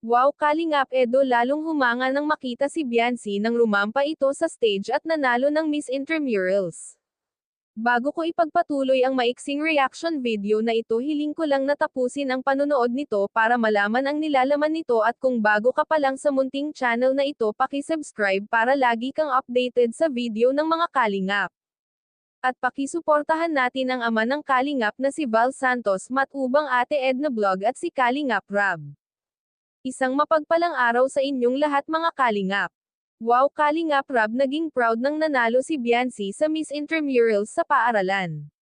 Wow, Kalingap Edo, lalong humanga nang makita si Biancy nang rumampa ito sa stage at nanalo ng Miss Intramurals. Bago ko ipagpatuloy ang maiksing reaction video na ito, hiling ko lang na tapusin ang panonood nito para malaman ang nilalaman nito, at kung bago ka pa lang sa munting channel na ito, paki-subscribe para lagi kang updated sa video ng mga Kalingap. At pakisuportahan natin ang ama ng Kalingap na si Val Santos, Matubang Ate Edna Vlog at si Kalingap Rab. Isang mapagpalang araw sa inyong lahat, mga Kalingap. Wow, Kalingap Rab, naging proud nang nanalo si Biancy sa Miss Intramurals sa paaralan.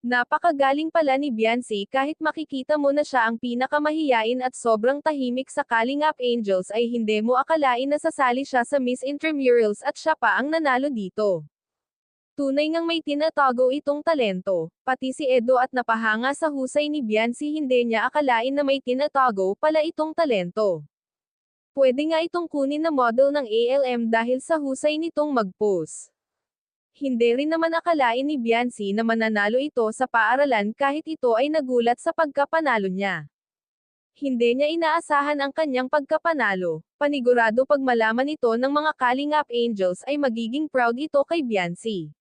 Napakagaling pala ni Biancy, kahit makikita mo na siya ang pinakamahiyain at sobrang tahimik sa Kalingap Angels, ay hindi mo akalain na sasali siya sa Miss Intramurals at siya pa ang nanalo dito. Tunay ngang may tinatago itong talento, pati si Edo, at napahanga sa husay ni Biancy, hindi niya akalain na may tinatago pala itong talento. Pwede nga itong kunin na model ng ALM dahil sa husay nitong mag-pose. Hindi rin naman akalain ni Biancy na mananalo ito sa paaralan, kahit ito ay nagulat sa pagkapanalo niya. Hindi niya inaasahan ang kanyang pagkapanalo. Panigurado pag malaman ito ng mga Kalingap Angels ay magiging proud ito kay Biancy.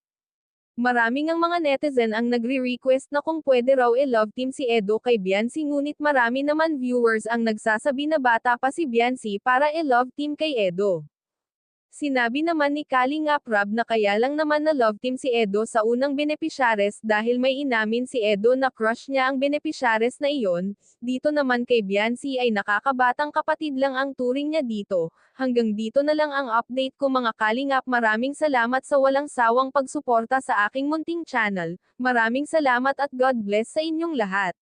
Maraming ang mga netizen ang nagre-request na kung pwede raw i-love team si Edo kay Biancy, ngunit marami naman viewers ang nagsasabi na bata pa si Biancy para i-love team kay Edo. Sinabi naman ni Kalingap Rab na kaya lang naman na love team si Edo sa unang benepisyares dahil may inamin si Edo na crush niya ang benepisyares na iyon. Dito naman kay Biancy ay nakakabatang kapatid lang ang turing niya dito. Hanggang dito na lang ang update ko, mga Kalingap. Maraming salamat sa walang sawang pagsuporta sa aking munting channel. Maraming salamat at God bless sa inyong lahat.